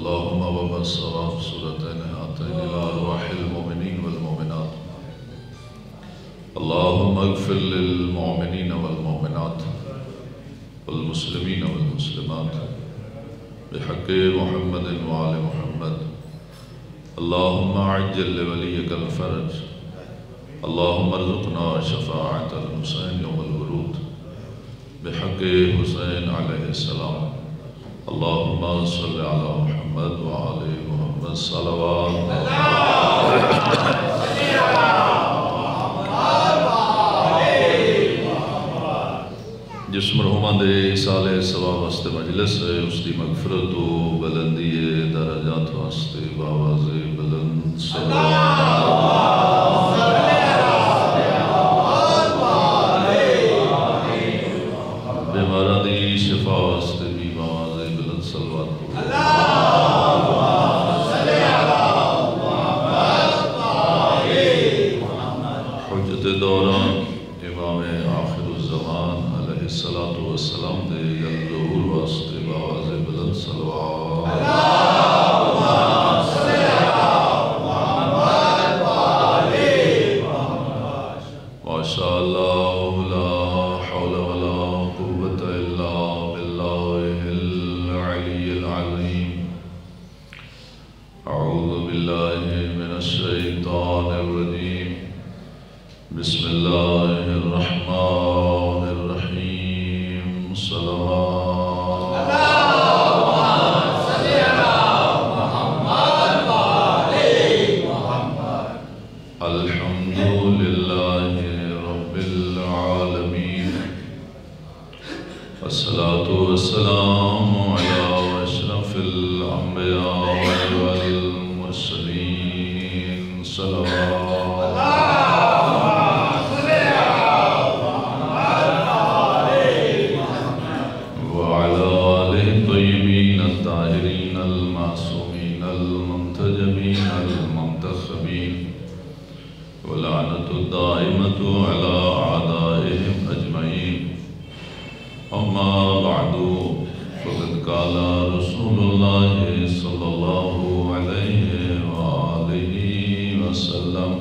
اللهم وبس صواب سورتين هاتين إلى أرواح المؤمنين والمؤمنات. اللهم اغفر للمؤمنين والمؤمنات والمسلمين والمسلمات بحق محمد وآل محمد. اللهم عجل لوليك الفرج. اللهم ارزقنا شفاعة الحسين يوم الورود بحق حسين عليه السلام. اللهم صل على محمد وآل محمد صلوات جس مرحومہ دے سال ثواب واسطے مجلس ہے اس کی مغفرت و بلندی درجات واسطے باواز بلند بیمارہ دی شفا واسطے بھی باواز بلند صلوات حجت دوران امام آخر الزمان علیہ السلام دے ظہور واسطے باواز بلند صلوات ماشاء اللہ لا حول ولا قوة الا باللہ العلی العظیم. اعوذ باللہ من الشیطان الرجیم. بسم اللہ الرحمن الرحیم. صلوات الحمد للہ رب العالمین والصلاة والسلام علی اشرف الانبیاء والمرسلین. صلوات وعلى آله الطيبين الطاهرين المعصومين المنتجبين المنتخبين ولعنة الدائمة على أعدائهم أجمعين. أما بعد فقد قال رسول الله صلى الله عليه وآله وسلم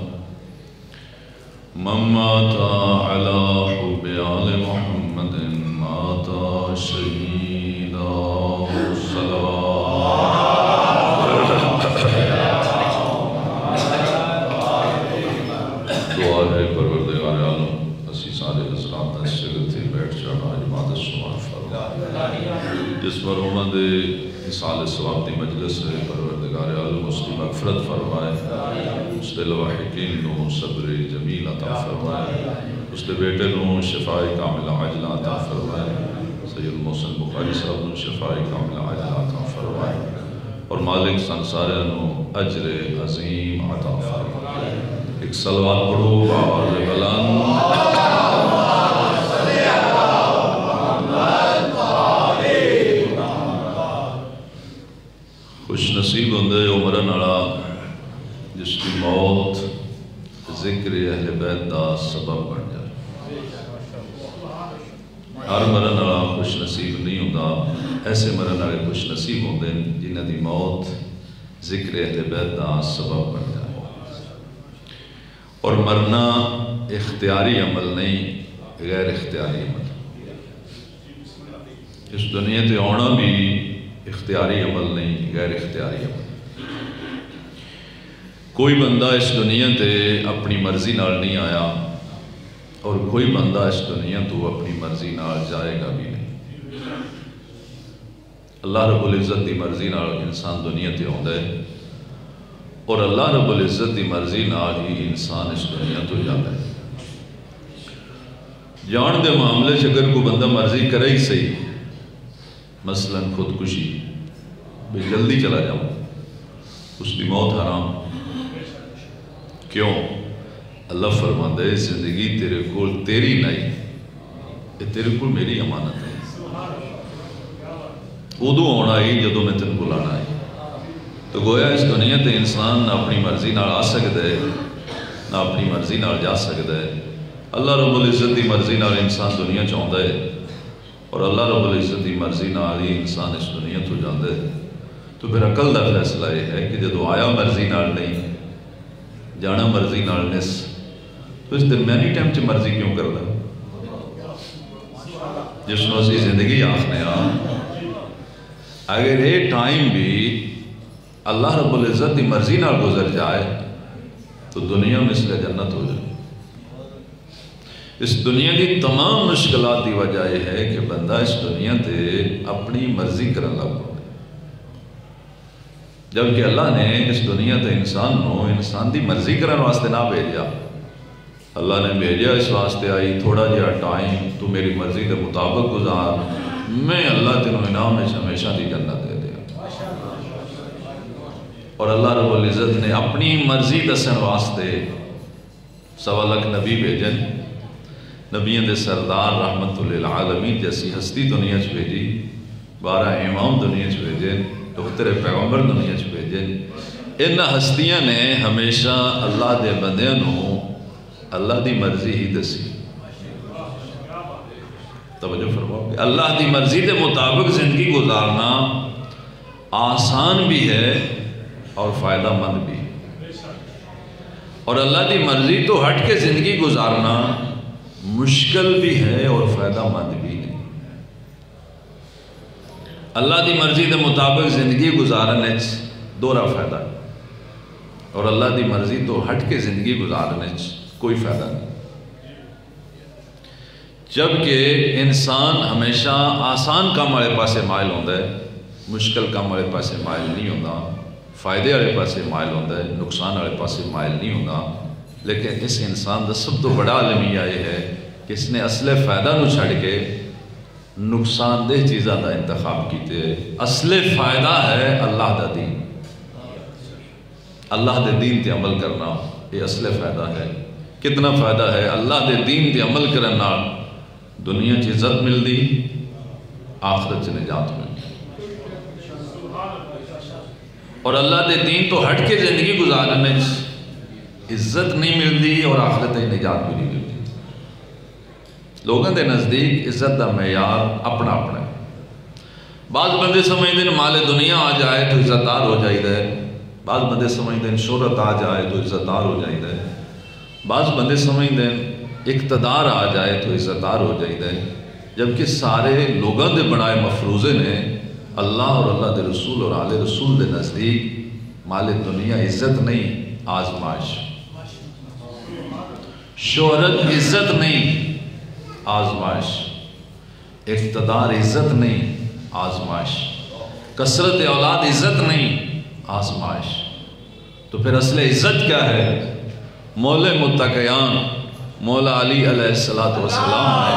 من مات على حب آل محمد مات شهيدا. دعا ہے پروردگار عالم اسی سارے حضرات شگل تھی بیٹھ جانا عبادت شمار فرما. جس مرحومہ دے حصال ثواب دی مجلس ہے پروردگار عالم اس کی مغفرت فرمائے. اس دے لواحقین نو صبر جمیل عطا فرمائے. اس دے بیٹے نو شفاء کاملہ عجلہ عطا فرمائے. سید محسن بخاری صاحب نو شفاء کاملہ عجلہ عطا فرمائے. اور مالک سنسارہ نو اجر عظیم عطا فرمائے. ایک صلوات پڑھو باواز بلند. خوش نصیب ہوندے عمرن والا جس کی موت ذکر اہل بیت دا سبب بن جائے. ہر مرن والا خوش نصیب نہیں ہوتا. ایسے مرن والے خوش نصیب ہوندے جنہاں دی موت ذکر اہل بیت دا سبب بن جائے. اور مرنا اختیاری عمل نہیں غیر اختیاری عمل. اس دنیا تے آنا بھی اختیاری عمل نہیں غیر اختیاری عمل. کوئی بندہ اس دنیا تے اپنی مرضی نال نہیں آیا اور کوئی بندہ اس دنیا تو اپنی مرضی نال جائے گا بھی نہیں. اللہ رب العزت دی مرضی نال انسان دنیا تے آندا ہے اور اللہ رب العزت دی مرضی نال ہی انسان اس دنیا تو جاتا ہے. جان دے معاملے اگر کوئی بندہ مرضی کرے ہی صحیح، مثلا خودکشی بھی جلدی چلا جاؤں، اس کی موت حرام. کیوں؟ اللہ فرماتا ہے زندگی تیرے کول تیری نہیں، یہ تیرے کول میری امانت ہے. ادو آنا ہی جدو میں تین بلانا ہے. تو گویا اس دنیا تے انسان نہ اپنی مرضی نال آ سکتا ہے نہ اپنی مرضی نال جا سکتا ہے. اللہ رب العزت دی مرضی نال انسان دنیا چاہتا ہے اور اللہ رب العزت دی مرضی نال ہی انسان اس دنیا تو جاندے. تو پھر عقل کا فیصلہ یہ ہے کہ جدو آیا مرضی نال نہیں جانا مرضی نال نس تو اس درمیانی ٹائم چ مرضی کیوں کرنا جس کو اسی زندگی آخنے اگر یہ ٹائم بھی اللہ رب العزت کی مرضی نال گزر جائے تو دنیا مثل جنت ہو جائے. اس دنیا کی تمام مشکلات کی وجہ یہ ہے کہ بندہ اس دنیا تے اپنی مرضی کرن لگ پڑے جبکہ اللہ نے اس دنیا تے انسان دی مرضی کرن واسطے نہ بھیجا. اللہ نے بھیجا اس واسطے آئی تھوڑا جہا ٹائم تو میری مرضی کے مطابق گزار میں اللہ تینوں انعام میں ہمیشہ دی جنت دے دیا. اور اللہ رب العزت نے اپنی مرضی دسن واسطے 1.25 لاکھ نبی بھیجن. نبیوں دے سردار رحمت للعالمین جیسی ہستی دنیا چ بھیجی 12 امام دنیا چ بھیجے دختر پیغمبر دنیا چ بھیجے. ان ہستیاں نے ہمیشہ اللہ دے بندیاں نو اللہ دی مرضی ہی دسی. توجہ فرماؤ کہ اللہ دی مرضی دے مطابق زندگی گزارنا آسان بھی ہے اور فائدہ مند بھی. اور اللہ دی مرضی تو ہٹ کے زندگی گزارنا مشکل بھی ہے اور فائدہ مند بھی ہے. اللہ دی مرضی دے مطابق زندگی گزارنے دورا فائدہ ہے اور اللہ دی مرضی تو ہٹ کے زندگی گزارنے کوئی فائدہ نہیں. جبکہ انسان ہمیشہ آسان کام والے پاسے مائل ہوتا ہے مشکل کام والے پاسے مائل نہیں ہوتا. فائدے والے پاسے مائل ہوتا ہے نقصان والے پاسے مائل نہیں ہوتا. لیکن اس انسان کا سب تو بڑا المیہ یہ ہے کہ اس نے اصل فائدہ نو چھڑ کے نقصان دہ چیزاں کا انتخاب کیتے. اصل فائدہ ہے اللہ دا دین. اللہ دے دین تے عمل کرنا یہ اصل فائدہ ہے. کتنا فائدہ ہے اللہ دے دین تے عمل کرنا دنیا چ عزت ملتی آخرت چ نجات ملتی. اور اللہ دے دین تو ہٹ کے زندگی گزارنے عزت نہیں ملتی اور آخرت نجات بھی نہیں ملتی. لوگوں کے نزدیک عزت کا معیار اپنا اپنا ہے. بعض بندے سمجھتے ہیں مال دنیا آ جائے تو عزت دار ہو جائے. بعض بندے سمجھتے ہیں شہرت آ جائے تو عزت دار ہو جائے. بعض بندے سمجھتے ہیں اقتدار آ جائے تو عزت دار ہو جائے. جبکہ سارے لوگوں کے بنائے مفروضے نے اللہ اور اللہ دے رسول اور آل رسول دے نزدیک مال دنیا عزت نہیں آزمائش. شہرت عزت نہیں آزمائش. اقتدار عزت نہیں آزمائش. کثرت اولاد عزت نہیں آزمائش. تو پھر اصل عزت کیا ہے؟ مولا متقیان مولا علی علیہ السلام ہے.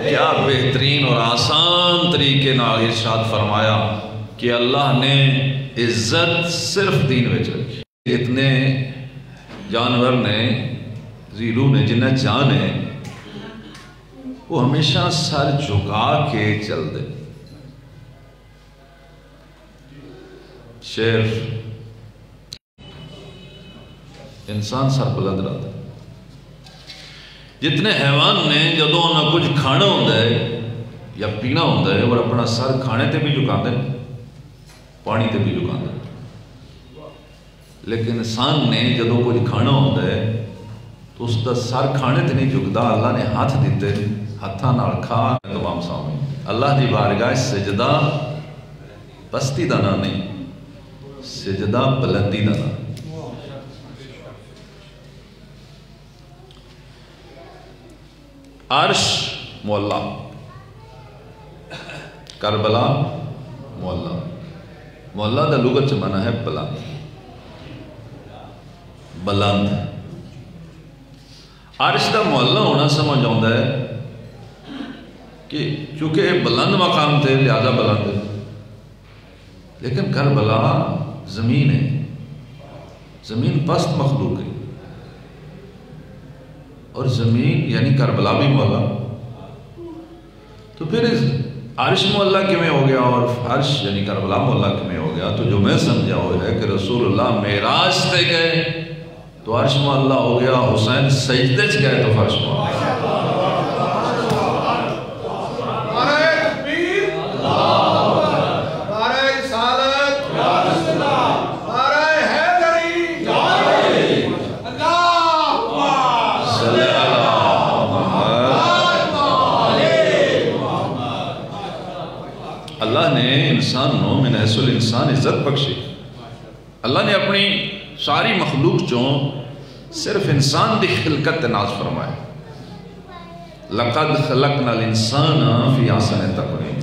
کیا بہترین اور آسان طریقے نال ارشاد فرمایا کہ اللہ نے عزت صرف دین میں رکھی. اتنے جانور نے زیرو نے جنہیں جان ہے وہ ہمیشہ سر جھکا کے چل دے. شیر انسان سر بلند رہتا. جتنے حیوان نے جدو انہیں کچھ کھانا ہوتا ہے یا پینا ہوتا ہے اور اپنا سر کھانے تے بھی جھکا دیں پانی تے بھی جھکا دیں. لیکن انسان نے جدو کچھ کھانا ہوتا ہے تو اس کا سر کھانے تے نہیں جھکتا. اللہ نے ہاتھ دیتے ہاتھاں نال کھا. تمام سامنے اللہ دی بارگاہ سجدہ پستی دا نام نہیں سجدہ بلندی دا نام. عرش مولا کربلا مولا. مولا دا لغت سے معنی ہے بلند بلند. عرش دا مولا ہونا سمجھ آتا ہے کہ چونکہ بلند مقام تھے لہذا بلند ہے. لیکن کربلا زمین ہے. زمین پست مخلوق ہے اور زمین یعنی کربلا بھی مولا. تو پھر عرش مولا کیوں ہو گیا اور عرش یعنی کربلا مولا کیوں ہو گیا؟ تو جو میں سمجھا وہ ہے کہ رسول اللہ معراج تے گئے تو عرش مولا ہو گیا. حسین سجدے چ گئے تو فرش مولا. اللہ نے انسان نو من حیث الانسان عزت بخشی. اللہ نے اپنی ساری مخلوق چوں صرف انسان دی خلقت ناز فرمائے. لقد خلقنا الانسان فی احسن تقویم.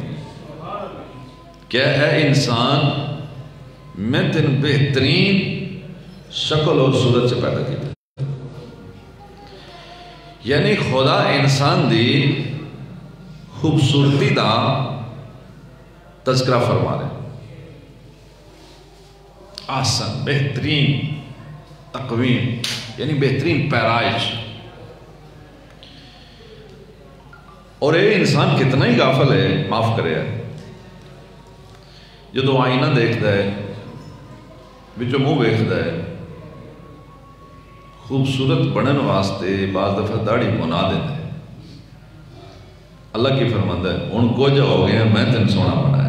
کیا ہے انسان میں تین بہترین شکل اور صورت سے پیدا کیا. یعنی خدا انسان دی خوبصورتی دا تذکرہ فرما رہے. احسن بہترین تقویم یعنی بہترین پیرائش. اور یہ انسان کتنا ہی غافل ہے, معاف کرے ہے. جدو آئینہ دیکھتا ہے بچو منہ ویکھتا ہے, خوبصورت بنن واسطے بعض دفعہ داڑھی بنا دیتا ہے. اللہ کی فرماتا ہے ان کو جو ہو گیا میں تن سونا بنایا ہے.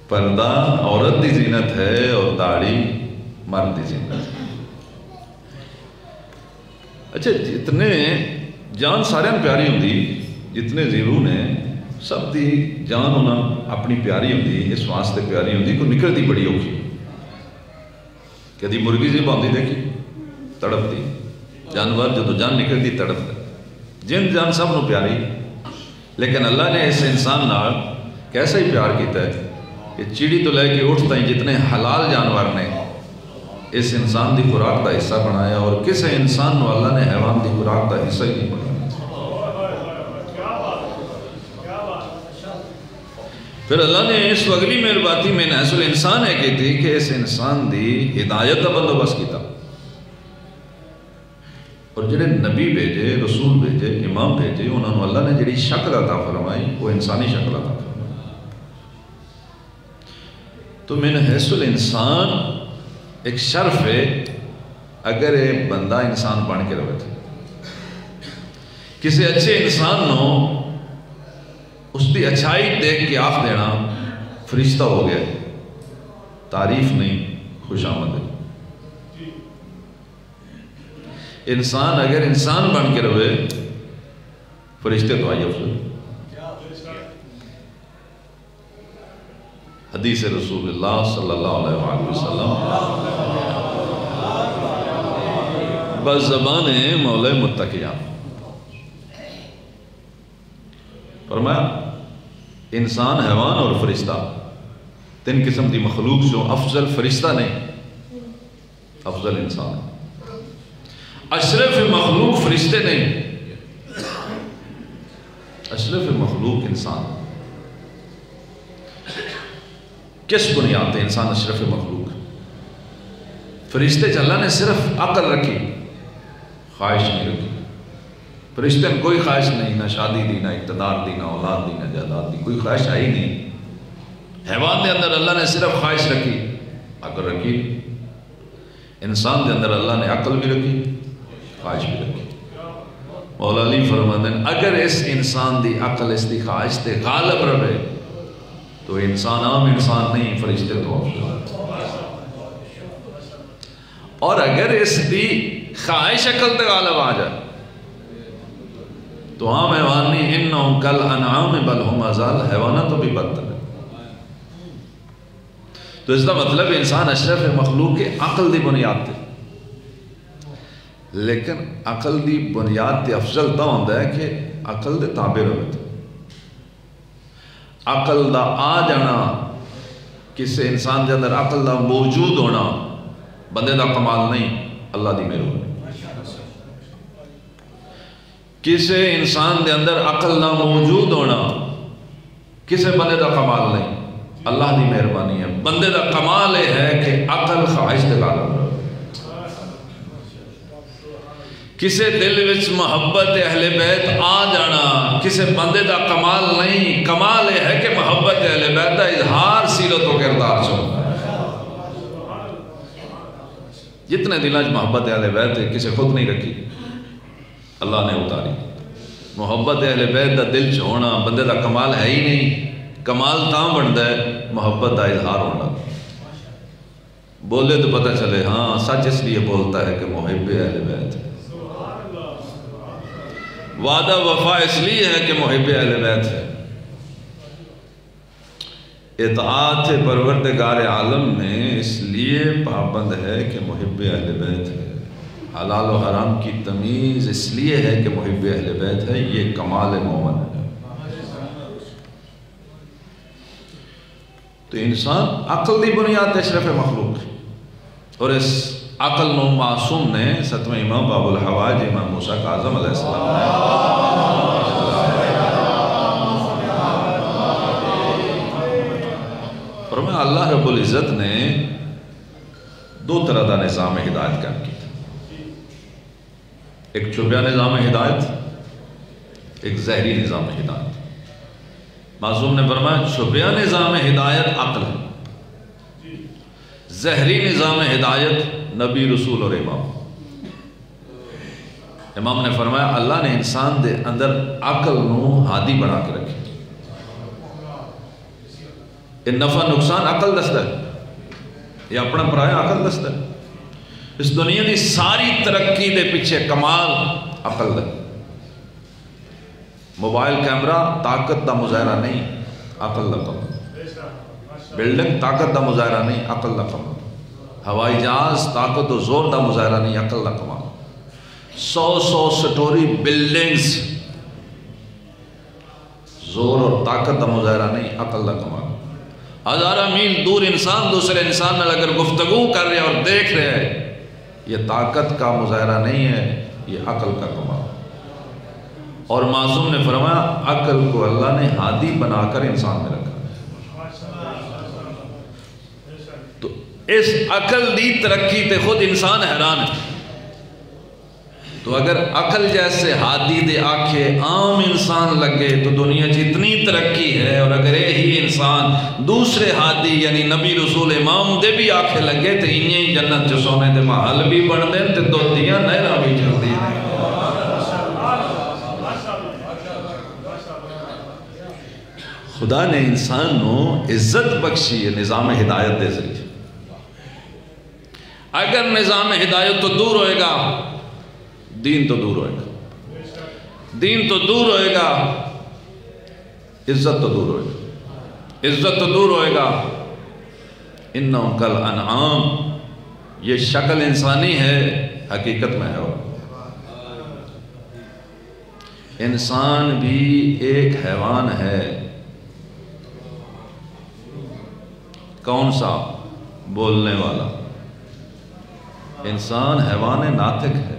پردہ عورت دی زینت ہے اور داڑھی مرد دی زینت ہے. اچھا جتنے جان سارے پیاری ہوندی, جتنے زیرو نے سب دی جان ہونا اپنی پیاری ہوندی. اس واسطے پیاری ہوندی کو نکلتی بڑی اوکھی. کدی مرغی سے باندھی دیکھی تڑپ دی, جانور جدو جان نکلتی تڑپ دی. جن جان سب نو پیاری, لیکن اللہ نے اس انسان نال کیسا ہی پیار کیتا ہے کہ چیڑی تو لے کے اٹھتا ہی جتنے حلال جانور نے اس انسان دی خوراک دا حصہ بنایا, اور کس انسان نو اللہ نے حیوان دی خوراک دا حصہ ہی نہیں بنایا. پھر اللہ نے اس وگلی مہربانی میں نحس الانسان ہے کی تھی کہ اس انسان دی ہدایت دا بندوبست کیتا. اور جڑے نبی بھیجے, رسول بھیجے, امام بھیجے, انہوں نے اللہ نے جڑی شکل عطا فرمائی وہ انسانی شکل عطا فرمائی. تو من حیث الانسان ایک شرف ہے اگر ایک بندہ انسان بن کے رہے تھے. کسی اچھے انسان نو اس دی اچھائی دیکھ کے آخ دینا فرشتہ ہو گیا, تعریف نہیں خوش آمد ہے. انسان اگر انسان بن کے رہے فرشتے تو آئی افضل. حدیث رسول اللہ صلی اللہ علیہ وسلم بس زبان مولا متقیہ فرمایا انسان, حیوان اور فرشتہ تین قسم کی مخلوق جو افضل فرشتہ نہیں, افضل انسان. اشرف مخلوق فرشتے نہیں, اشرف مخلوق انسان. کس بنیاد ہے انسان اشرف مخلوق؟ فرشتے اللہ نے صرف عقل رکھی, خواہش نہیں رکھی. فرشتے نے کوئی خواہش نہیں, نہ شادی دی, نہ اقتدار دی, نہ اولاد دی, نہ جائیداد دی, کوئی خواہش آئی نہیں. حیوان دے اندر اللہ نے صرف خواہش رکھی, عقل رکھی. انسان دے اندر اللہ نے عقل بھی رکھی, خواہش بھی رکھی. مولا علی فرماتے ہیں اگر اس انسان دی عقل اس دی خواہش تے غالب رہے تو انسان عام انسان نہیں, فرشتے تو افضل. اور اگر اس دی خواہش عقل تے غالب آ جائے تو عام حیوان نہیں, انہم کل انعام بل ہم ازال, حیوانہ تو بھی بدتر ہے. تو اس کا مطلب انسان اشرف مخلوق کے عقل دی بنیاد تے, لیکن عقل دی بنیاد تے افضل تا ہوتا ہے کہ عقل دے تابع رہے. عقل دا آ جانا, کسی انسان دے اندر عقل دا موجود ہونا بندے دا کمال نہیں, اللہ دی مہربانی. کسی انسان دے اندر عقل دا موجود ہونا کسی بندے دا کمال نہیں, اللہ دی مہربانی ہے. بندے دا کمال یہ ہے کہ عقل خواہش دے غالب رہے. کسی دل وچ محبت اہل بیت آ جانا کسی بندے دا کمال نہیں, کمال یہ ہے کہ محبت اہل بیت دا اظہار سیرت و کردار چھو. جتنے دلاں وچ محبت اہل بیت ہے کسی خود نہیں رکھی, اللہ نے اتاری. محبت اہل بیت دا دل چ ہونا بندے دا کمال ہے ہی نہیں. کمال تاں بنتا ہے محبت دا اظہار ہونا. بولے تو پتہ چلے ہاں سچ اس لیے بولتا ہے کہ محب اہل بیت ہے. وعدہ وفا اس لیے ہے کہ محب اہل بیت ہے، اطاعت پروردگار عالم میں اس لیے پابند ہے کہ محب اہل بیت ہے، حلال و حرام کی تمیز اس لیے ہے کہ محب اہل بیت ہے، یہ کمال مومن ہے۔ تو انسان عقل دی بنیاد اشرف مخلوق ہے، اور اس عقل نو معصوم نے ستویں امام باب الحوائج امام موسیٰ کاظم علیہ السلام نے فرمایا اللہ رب العزت نے دو طرح دا نظام ہدایت قائم کی تھا، ایک چھپیا نظام ہدایت، ایک ظاہری نظام ہدایت۔ معصوم نے فرمایا چھپیا نظام ہدایت عقل ہے، ظاہری نظام ہدایت نبی رسول اور امام۔ امام نے فرمایا اللہ نے انسان دے اندر عقل نو ہادی بنا کے رکھے، یہ نفع نقصان عقل دستا ہے، یہ اپنا پرایا عقل دستا ہے۔ اس دنیا دی ساری ترقی دے پیچھے کمال عقل دا، موبائل کیمرہ طاقت دا مظاہرہ نہیں، عقل دا کمال، بلڈنگ طاقت دا مظاہرہ نہیں، عقل دا کمال، ہوائی جہاز طاقت و زور دا مظاہرہ نہیں، عقل دا کمال، 100 سٹوری بلڈنگز زور اور طاقت دا مظاہرہ نہیں، عقل دا کمال۔ ہزارہ میل دور انسان دوسرے انسان میں اگر گفتگو کر رہے اور دیکھ رہے ہیں، یہ طاقت کا مظاہرہ نہیں ہے، یہ عقل کا کمال۔ اور معصوم نے فرمایا عقل کو اللہ نے ہادی بنا کر انسان میں رکھا، تو اس عقل دی ترقی تے خود انسان حیران ہے۔ تو اگر عقل جیسے ہادی دے آکھے عام انسان لگے تو دنیا اتنی ترقی ہے، اور اگر یہی انسان دوسرے ہادی یعنی نبی رسول امام دے بھی آکھے لگے تو انہیں جنت جو سونے دے محل بھی بڑھ دیں تو دوتیاں نہرہ بھی چل دی ہیں۔ خدا نے انسان نو عزت بخشی ہے نظام ہدایت دے ذریعے۔ اگر نظام ہدایت تو دور ہوئے گا، دین تو دور ہوئے گا، دین تو دور ہوئے گا، عزت تو دور ہوئے گا، عزت تو دور ہوئے گا۔ انہم کالانعام، یہ شکل انسانی ہے، حقیقت میں ہے۔ انسان بھی ایک حیوان ہے، کون سا؟ بولنے والا۔ انسان حیوان ناطق ہے،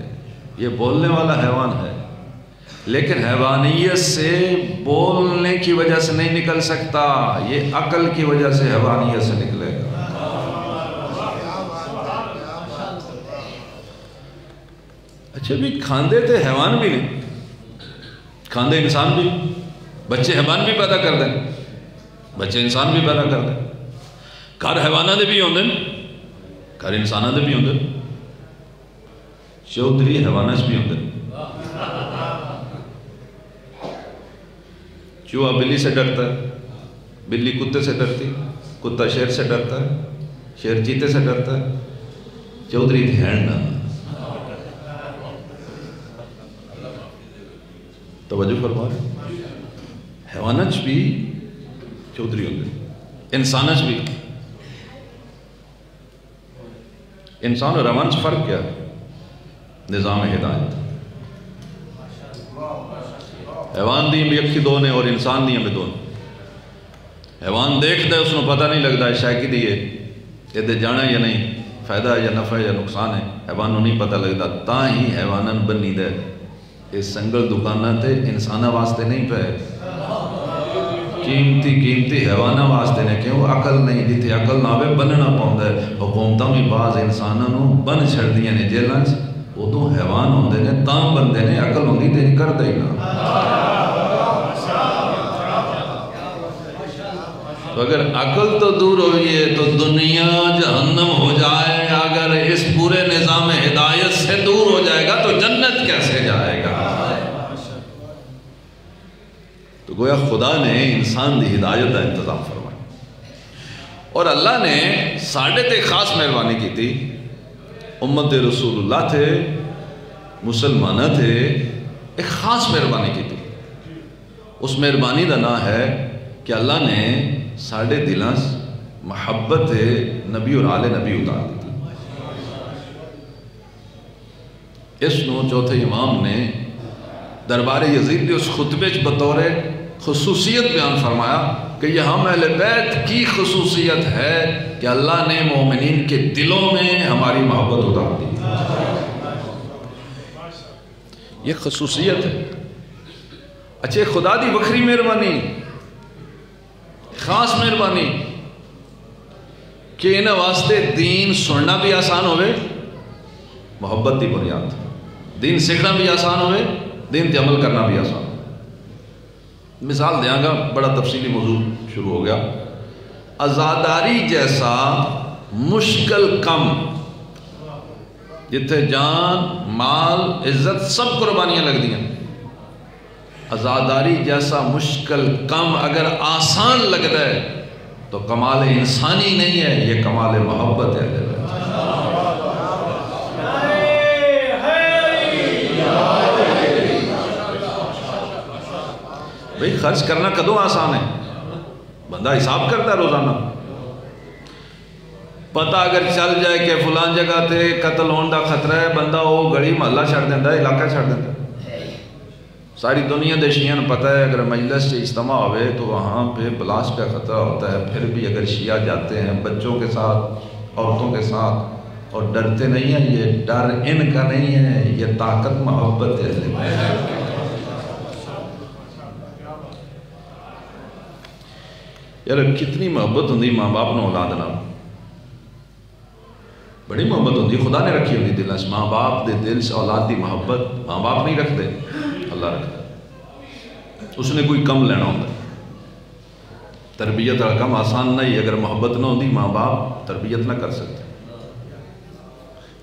یہ بولنے والا حیوان ہے، لیکن حیوانیت سے بولنے کی وجہ سے نہیں نکل سکتا، یہ عقل کی وجہ سے حیوانیت سے نکلے گا۔ اچھا بھی کھاندے تھے حیوان بھی نہیں، کھاندے انسان بھی، بچے حیوان بھی پیدا کر دیں، بچے انسان بھی پیدا کر دیں، گھر حیوانہ دے بھی ہوندے، گھر انسانہ دے بھی ہوندے، چودھری حیوانش بھی ہوندے۔ چوہا بلی سے ڈرتا ہے، بلی کتے سے ڈرتی، کتا شیر سے ڈرتا ہے، شیر چیتے سے ڈرتا ہے، چودھری دھیان نہ۔ توجہ فرما رہے، حیوانش بھی چودھری ہوندے، انسانش بھی۔ انسان اور حیوان سے فرق کیا ہے؟ نظام ہدایت۔ حیوان دیں بھی اکھی دو نے اور انسان دیں بھی دو نے۔ حیوان دیکھ دے اس نے پتہ نہیں لگتا ہے شاکی دیئے یہ دے جانا ہے یا نہیں، فائدہ ہے یا نفع ہے یا نقصان ہے، حیوان نہیں پتہ لگتا، تا ہی حیوانن بنی دے اس سنگل دکانہ تے انسانہ واسطے نہیں پہ، قیمتی حیوانہ واسطے نے کیوں عقل نہیں دیتی، عقل نہ ہوئے بننا پاؤں ہے۔ حکومتوں میں بعض انسانوں بن چھڑ دیا نے جیلنز، وہ تو حیوان ہوندے نے، تام بندے نے، عقل ہوندی تے کر دے گا۔ تو اگر عقل تو دور ہوئی ہے تو دنیا جہنم ہو جائے، اگر اس پورے نظام ہدایت سے دور ہو جائے گا تو جنت کیسے جائے گا؟ تو گویا خدا نے انسان دی ہدایت کا انتظام فرمایا، اور اللہ نے ساڑھے تے خاص مہربانی کی تھی۔ امت رسول اللہ تھے، مسلمانہ تھے، ایک خاص مہربانی کی تھی. اس مہربانی کا نام ہے کہ اللہ نے ساڑھے دلاں محبت نبی اور آل نبی اتار دی. اس نو چوتھے امام نے دربار یزید کے اس خطبے بطور خصوصیت بیان فرمایا کہ یہ ہم اہل بیت کی خصوصیت ہے کہ اللہ نے مومنین کے دلوں میں ہماری محبت اتار دی. یہ خصوصیت ہے. اچھے خدا دی وکری مہربانی، خاص مہربانی کہ انہاں واسطے دین سننا بھی آسان ہوئے، محبت دی بنیاد. دین سیکھنا بھی آسان ہوئے، دین تے عمل کرنا بھی آسان. مثال دیاں گا، بڑا تفصیلی موضوع شروع ہو گیا. عزاداری جیسا مشکل کم جتھے جان مال عزت سب قربانیاں لگ دیا، عزاداری جیسا مشکل کم اگر آسان لگتا ہے تو کمال انسانی نہیں ہے، یہ کمال محبت ہے. بھئی خرچ کرنا کدوں آسان ہے؟ بندہ حساب کرتا ہے روزانہ. پتہ اگر چل جائے کہ فلان جگہ تے قتل ہون دا خطرہ ہے، بندہ وہ گڑی محلہ چھڑ دیتا ہے، علاقہ چھڑ دیتا ہے. ساری دنیا دے شیعہ پتہ ہے اگر مجلس سے اجتماع ہوئے تو وہاں پہ بلاسٹ کا خطرہ ہوتا ہے. پھر بھی اگر شیعہ جاتے ہیں بچوں کے ساتھ، عورتوں کے ساتھ، اور ڈرتے نہیں ہیں. یہ ڈر ان کا نہیں ہے، یہ طاقت محبت ہے. یار کتنی محبت ہوندی ماں باپ نے اولاد نال، بڑی محبت ہوندی. خدا نے رکھی ہوندی دل سے. ماں باپ دے دل سے اولاد دی محبت ماں باپ نہیں رکھ دے، اللہ رکھ دے. اس نے کوئی کم لینا ہوتا ہے. تربیت کا کم آسان نہیں. اگر محبت نہ ہوندی ماں باپ تربیت نہ کر سکتے.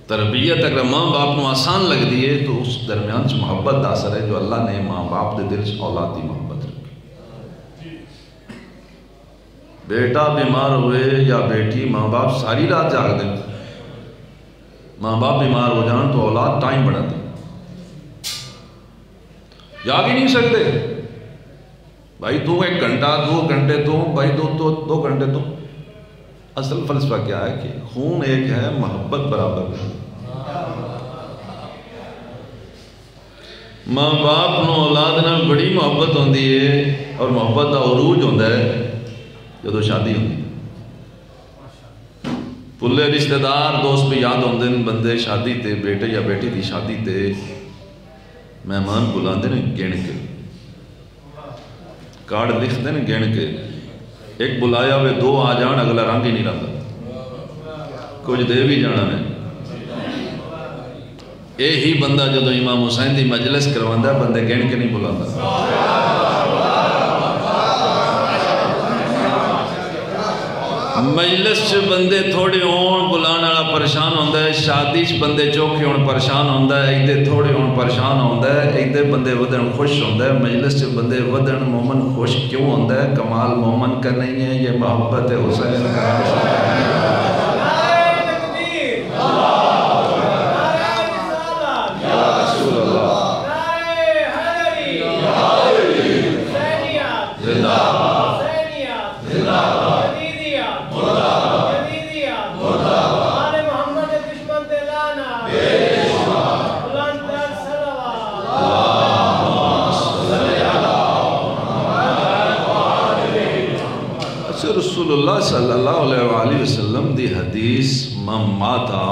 تربیت اگر ماں باپ نو آسان لگ دیئے تو اس درمیان سے محبت دا اثر ہے جو اللہ نے ماں باپ دے دل سے اولاد دی محبت رکھی. بیٹا بیمار ہوئے یا بیٹی، ماں باپ ساری رات جاگ دیں. ماں باپ بیمار ہو جان تو اولاد ٹائم بڑھا دیں، جاگ ہی نہیں سکتے. بھائی تو 1 گھنٹہ 2 گھنٹے تو بھائی 2 گھنٹے تو. اصل فلسفہ کیا ہے کہ خون ایک ہے، محبت برابر ہے. ماں باپ نو اولاد نال بڑی محبت ہوندی ہے، اور محبت دا عروج ہوندہ ہے جدو شادی ہوندی. پلے رشتہ دار دوست بھی یاد ہوندے ہیں. بندے شادی تے بیٹے یا بیٹی دی شادی تے مہمان بلاندے نے گن کے، کارڈ لکھ دے نے گن کے. ایک بلایا ہوئے 2 آ جان، اگلا رنگ ہی نہیں رہتا، کچھ دے بھی جانا ہے. یہی بندہ جدو امام حسین دی مجلس کرواندہ ہے بندے گن کے نہیں بلاندہ. مجلس چ بندے تھوڑے ہون بلان والا پریشان ہوندہ ہے، شادی چ بندے چوکھے ہون پریشان ہوندہ ہے، ایدے تھوڑے ہون پریشان ہوندہ ہے، ایدے بندے ودن خوش ہوندہ ہے. مجلس چ بندے ودن مومن خوش کیوں ہوندہ ہے؟ کمال مومن کا نہیں ہے، یہ محبت حسین کا. رسول اللہ صلی اللہ علیہ وآلہ وسلم دی حدیث من ماتا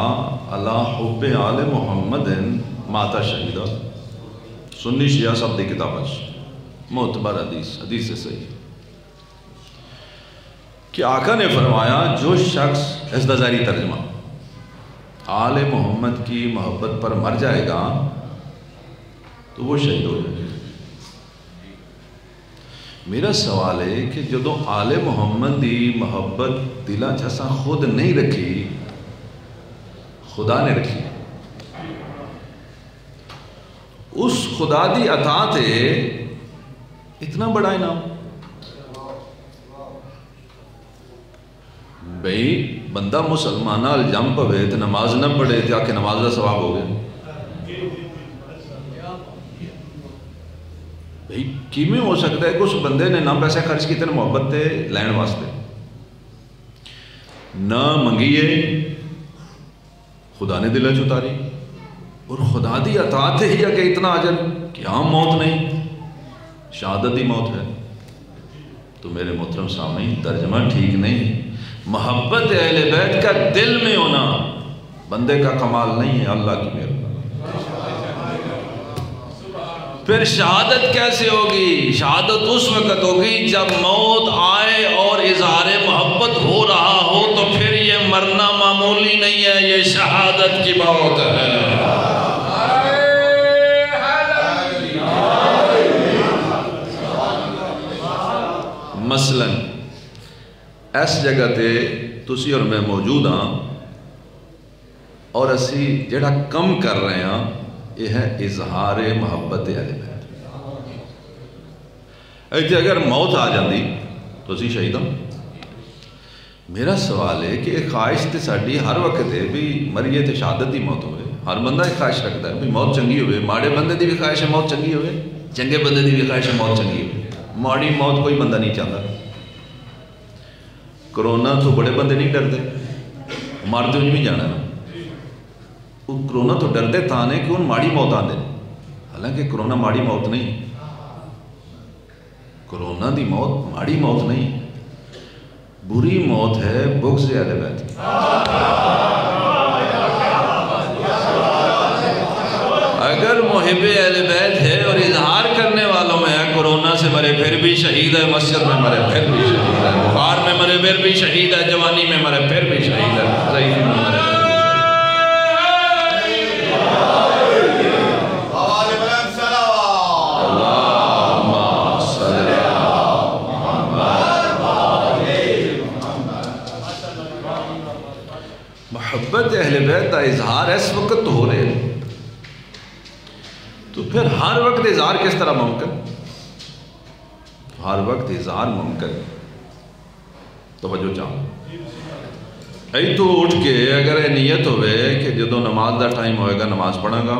علی حب آل محمد ماتا شہیدہ. سنی شیعہ سب دی کتابہ معتبر حدیث سے صحیح کہ آقا نے فرمایا جو شخص اس دا ظاہری ترجمہ آل محمد کی محبت پر مر جائے گا تو وہ شہید ہو جائے گا. میرا سوال ہے کہ جدو آل محمد دی محبت دلہ جیسا خود نہیں رکھی، خدا نے رکھی. اس خدا دی اطاعت اتنا بڑا انعام. بھئی بندہ مسلمانہ الجم پوے تو نماز نہ پڑھے تو آکے نماز کا ثواب ہو گیا. بھائی کیویں ہو سکتا ہے کہ اس بندے نے نہ پیسے خرچ کیتے محبت تے لین واسطے، نہ منگیے خدا نے دل چ اتاری، اور خدا دی اطاعت ہی ہے کہ اتنا اجر کہ عام موت نہیں، شہادت دی موت ہے۔ تو میرے محترم سامعین ترجمہ ٹھیک نہیں، محبت اہل بیت کا دل میں ہونا بندے کا کمال نہیں ہے، اللہ کی مہربانی۔ پھر شہادت کیسے ہوگی؟ شہادت اس وقت ہوگی جب موت آئے اور اظہار محبت ہو رہا ہو، تو پھر یہ مرنا معمولی نہیں ہے، یہ شہادت کی موت ہے۔ مثلا اس جگہ تے تسی اور میں موجود ہاں، اور اسی جڑا کم کر رہے ہیں یہ ہے اظہار محبت اہل بیت۔ ایتھے اگر موت آ جاندی تو اسی شہید ہوں۔ میرا سوال ہے کہ خواہش تے ساڈی ہر وقت ہے بھی مریے تے شہادت دی موت ہوئے، ہر بندہ ایک خواہش رکھتا ہے بھی موت چنگی ہوئے، ماڑے بندے دی بھی خواہش ہے موت چنگی ہوئے، چنگے بندے دی بھی خواہش ہے موت چنگی ہوئے، ماڑی موت کوئی بندہ نہیں چاہتا۔ کرونا تو بڑے بندے نہیں ڈرتے، مارتے انج بھی جانا نا، وہ کرونا تو ڈردے تانے کہ ان ماڑی موت آندے، حالانکہ کرونا ماڑی موت نہیں، کرونا دی موت ماڑی موت نہیں، بری موت ہے بغض اہل بیت۔ اگر محب اہل بیت ہے اور اظہار کرنے والوں میں ہے، کرونا سے مرے پھر بھی شہید ہے، مسجد میں مرے پھر بھی شہید ہے، بخار میں مرے پھر بھی شہید ہے، جوانی میں مرے پھر بھی شہید ہے، ضعیفی میں مرے پھر بھی محبت اہل بیت کا اظہار اس وقت ہو رہے ہیں، تو پھر ہر وقت اظہار کس طرح ممکن؟ ہر وقت اظہار ممکن، توجہ چاہوں ای تو اٹھ کے اگر یہ نیت ہوئے کہ جدو نماز دا ٹائم ہوئے گا نماز پڑھاں گا،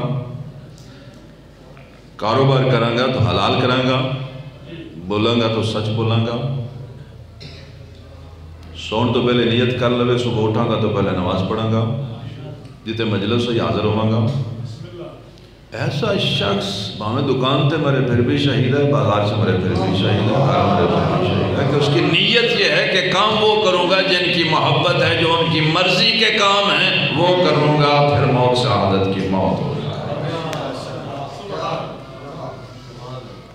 کاروبار کراں گا تو حلال کراں گا، بولاں گا تو سچ بولاں گا، سون تو پہلے نیت کر لوے صبح اٹھاں گا تو پہلے نماز پڑھاں گا، جتے مجلس سے حاضر ہوواں گا۔ ایسا شخص باہمیں دکان تے مرے پھر بھی شہید ہے، بازار سے مرے پھر بھی شہید ہے، گھر مرے پھر بھی شہید ہے، کہ اس کی نیت یہ ہے کہ کام وہ کروں گا جن کی محبت ہے، جو ان کی مرضی کے کام ہیں وہ کروں گا، پھر موت شہادت کی موت ہو جائے۔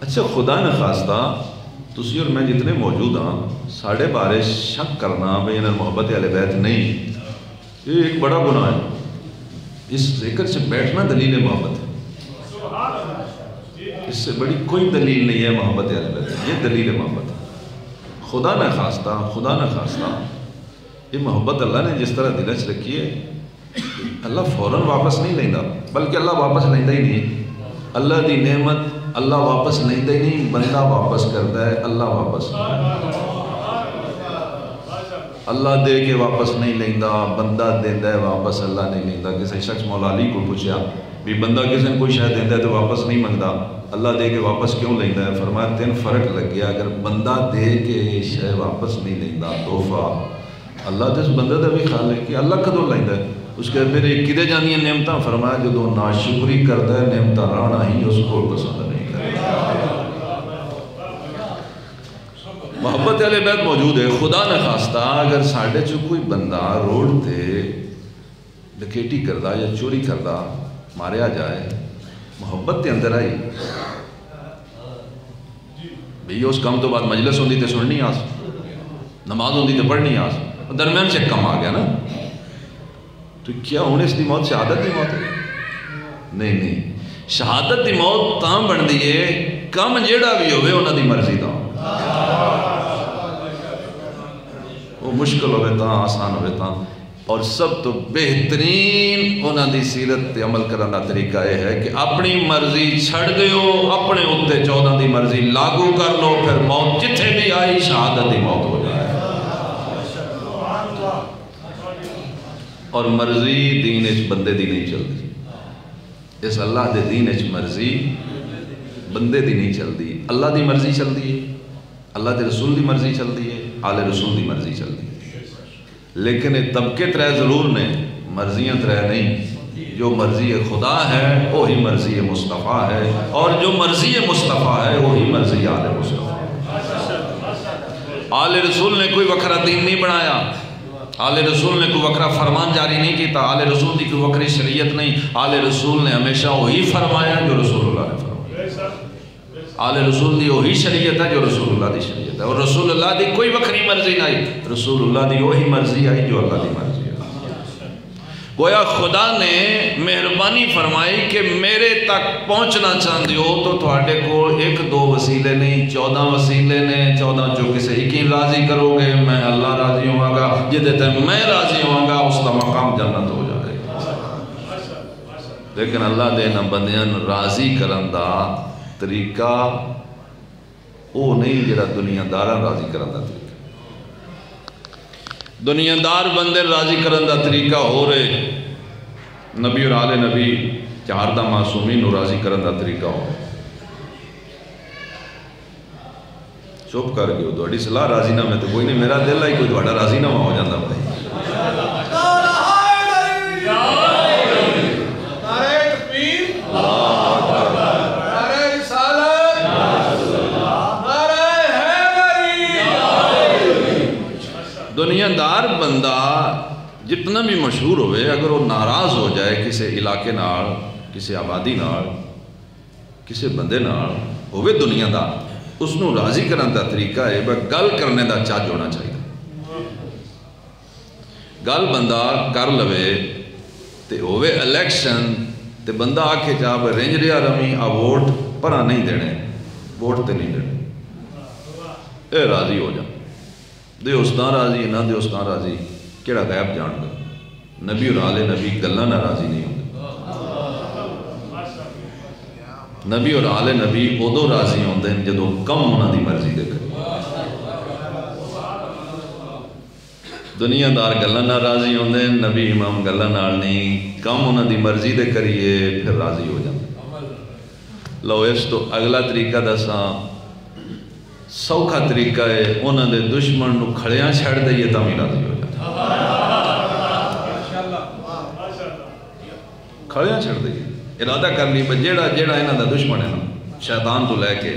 اچھا خدا نہ خواستہ تسی اور میں جتنے موجود ہیں ساڑھے بارے شک کرنا بین محبت اہل بیت نہیں، یہ ایک بڑا گناہ ہے۔ اس ذکر سے بیٹھنا دلیل محبت ہے، اس سے بڑی کوئی دلیل نہیں ہے محبت اہل بیت، یہ دلیل محبت ہے۔ خدا نہ خواستہ یہ محبت اللہ نے جس طرح دل چ رکھی ہے، اللہ فوراً واپس نہیں لینا، بلکہ اللہ واپس لینا ہی نہیں، اللہ دی نعمت اللہ واپس لینا ہی نہیں، بندہ واپس کرتا ہے، اللہ واپس اللہ دے کے واپس نہیں لینا، بندہ دیندہ ہے واپس اللہ نہیں لینا۔ کسی شخص مولا علی کو پوچھا بھی بندہ کسی نے کوئی شاید دیندہ ہے تو واپس نہیں منگتا، اللہ دے کے واپس کیوں لیندہ ہے؟ فرمایا تین فرق لگ گیا، اگر بندہ دے کے شاید واپس نہیں لیندہ تحفہ، اللہ تے اس بندہ دا بھی خیال ہے کہ اللہ کدوں لیندہ ہے، اس کے میرے کدے جانی ہیں نعمتاں؟ فرمایا جدو ناشکری کرتا ہے نعمتاں رانا ہی اس کو پسند نہیں کرتا۔ محبت اہل بیت موجود ہے۔ خدا نہ خواستہ اگر ساڑھے چو کوئی بندہ روڈ تے ڈکیٹی کردہ یا چوری کردہ ماریا جائے، محبت تے اندر آئی بھئی اس کام تو بعد مجلس ہوندی تے سننی آس، نماز ہوندی تے پڑھنی آس، درمیان سے کم آ گیا نا، تو کیا ہونے اس دی موت شہادت دی موت ہے؟ نہیں، شہادت دی موت تاں بن دیئے کم جیڑا بھی ہوئے انہاں دی مرضی دا، وہ مشکل ہوئے تاں آسان ہوئے تاں، اور سب تو بہترین انہاں دی سیرت تے عمل کرنا طریقہ یہ ہے کہ اپنی مرضی چھڑ دیو، اپنے اتے 14 دی مرضی لاگو کر لو، پھر موت جتھے بھی آئی شہادت دی موت ہو جائے۔ اور مرضی دین اچ بندے دی نہیں چلتی، اس اللہ دے دین اچ مرضی بندے دی نہیں چل دی، اللہ دی مرضی چل دی ہے، اللہ دے رسول دی مرضی چل دی ہے، آل رسول دی مرضی چل دی ہے۔ لیکن یہ طبقے ترے ضرور نے، مرضیاں ترے نہیں۔ جو مرضی خدا ہے وہی مرضی مصطفیٰ ہے، اور جو مرضی مصطفیٰ ہے وہی مرضی آل مصطفیٰ ہے۔ آل رسول نے کوئی وکھرا دین نہیں بنایا، آل رسول نے کوئی وکھرا فرمان جاری نہیں کیتا، آل رسول دی کوئی وکری شریعت نہیں، آل رسول نے ہمیشہ وہی فرمایا جو رسول اللہ نے فرمایا۔ آل رسول دی وہی شریعت ہے جو رسول اللہ دی شریعت ہے، اور رسول اللہ دی کوئی وکری مرضی نہیں، رسول اللہ دی وہی مرضی آئی جو اللہ دی مرضی ہے۔ گویا خدا نے مہربانی فرمائی کہ میرے تک پہنچنا چاہتے ہو تو تھوڑے کو ایک دو وسیلے نہیں، 14 وسیلے نے، 14 جو کسے ایک راضی کرو گے میں اللہ راضی ہوں گا، جدے تے میں راضی ہوں گا اس کا مقام جنت ہو جائے گا۔ لیکن اللہ دے نہ بندیاں راضی کرن دا طریقہ وہ نہیں جڑا دنیا دارہ راضی کرن دا طریقہ۔ دنیا دار بندے راضی کرن دا طریقہ ہو رہے، نبی اور آل نبی چہاردہ معصومین راضی کرن دا طریقہ ہو رہے۔ چپ کر گئے ہو تو اڈی صلاح راضی نہ میں تو کوئی نہیں، میرا دل ہے کوئی دوڑا راضی نہ ہو جاندہ بھائی۔ دنیا دار بندہ جتنا بھی مشہور ہوئے اگر وہ ناراض ہو جائے کسی علاقے نال، کسی آبادی نال، کسی بندے نال ہوئے دنیا دار، اس نو راضی کرنے دا طریقہ ہے گل کرنے دا چاج ہونا چاہیے۔ گل بندہ کر لوے تے ہوئے الیکشن تے بندہ آکے جاب رینج ریا رمی آ ووٹ پرا نہیں دینے، ووٹ تے نہیں دینے، اے راضی ہو جا دے استان راضی نہ دے استان راضی کیڑا غیب جان گا۔ نبی اور آل نبی گلہ نہ راضی نہیں ہوندے، نبی اور آل نبی ادو راضی ہوندے جدو کم انہاں دی مرضی دے کرے۔ دنیا دار گلہ نہ راضی ہوندے، نبی امام گلہ نال نہیں، کم انہاں دی مرضی دے کریے پھر راضی ہو جاندے۔ لو اس تو اگلا طریقہ دساں، سوکھا طریقہ ہے انہوں نے دشمن نو کھڑیاں چھڑ دئیے تا بھی راضی ہو جاتا، کھڑیاں چھڑ دئیے، ارادہ کر لی جیڑا انہوں دا دشمن ہے نا، شیطان تو لے کے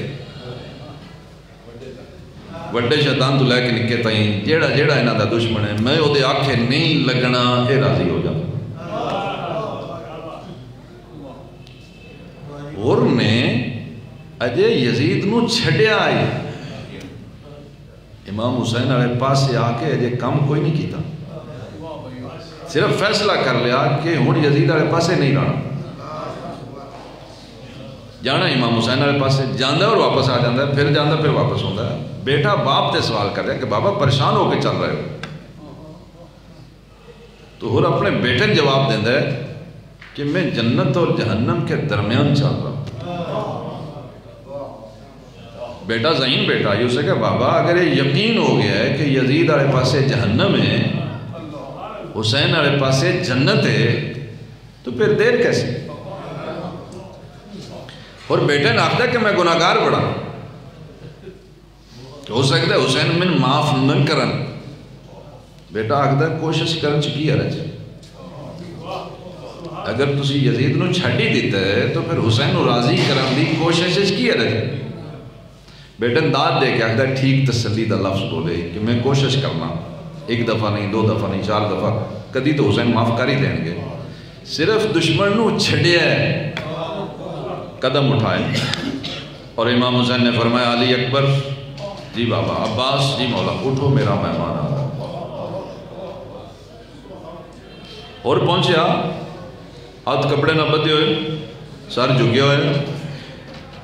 وڈے شیطان تو لے کے نکے تائیں جیڑا انہوں دا دشمن ہے میں وہ دے آنکھیں نہیں لگنا، اے راضی ہو جاتا۔ اور نے اجے یزید نو چھڑیا آئی، امام حسین علیہ پاس سے آکے اجے کام کوئی نہیں کیتا، صرف فیصلہ کر لیا کہ ہون یزید علیہ پاس سے نہیں رہنا، جانا امام حسین علیہ پاس سے جاندہ اور واپس آ جاندہ ہے، پھر جاندہ پھر واپس ہوندہ ہے۔ بیٹا باپ تے سوال کر رہا ہے کہ بابا پریشان ہو کے چل رہے ہو، تو اور اپنے بیٹے نے جواب دیندہ ہے کہ میں جنت اور جہنم کے درمیان چل رہا ہوں۔ بیٹا ذہین بیٹا یہ اسے کہ بابا اگر یہ یقین ہو گیا ہے کہ یزید علیہ پاس سے جہنم ہے، حسین علیہ پاس سے جنت ہے، تو پھر دیر کیسے؟ اور بیٹے نے آختا ہے کہ میں گناہگار بڑا، تو ہو سکتا ہے حسین من معاف نہ کرن، بیٹا آختا ہے کوشش کرن چکی ہے رجے، اگر تسی یزید نو چھڑی دیتا ہے تو پھر حسین نو راضی کرن دی کوشش کی ہے رجے۔ بیٹن داد دے کے آخدہ ٹھیک تسلی دا لفظ بولے کہ میں کوشش کرنا، ایک دفعہ نہیں، 2 دفعہ نہیں، 4 دفعہ، کدی تو حسین معاف کر ہی دیں گے، صرف دشمن نو چھڑیا ہے، قدم اٹھائے، اور امام حسین نے فرمایا علی اکبر جی بابا، عباس جی مولا اٹھو میرا مہمان آ رہا، اور پہنچیا، ہاتھ کپڑے نہ بدے ہوئے، سر جھکے ہوئے